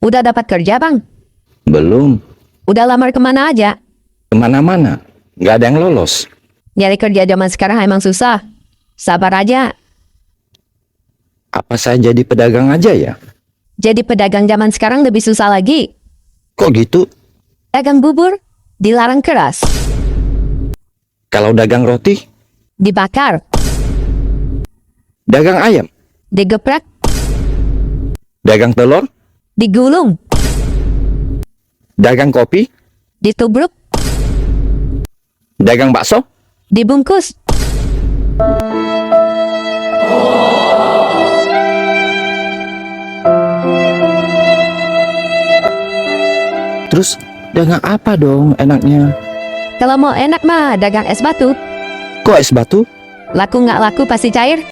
Udah dapat kerja, Bang? Belum. Udah lamar kemana aja? Kemana-mana. Nggak ada yang lolos. Nyari kerja zaman sekarang emang susah. Sabar aja. Apa saya jadi pedagang aja ya? Jadi pedagang zaman sekarang lebih susah lagi. Kok gitu? Dagang bubur, dilarang keras. Kalau dagang roti, Dibakar, dagang ayam, digeprek, dagang telur, digulung, dagang kopi, ditubruk, dagang bakso. dibungkus. Terus dagang apa dong enaknya? Kalau mau enak mah dagang es batu. Kok es batu? Laku nggak laku pasti cair.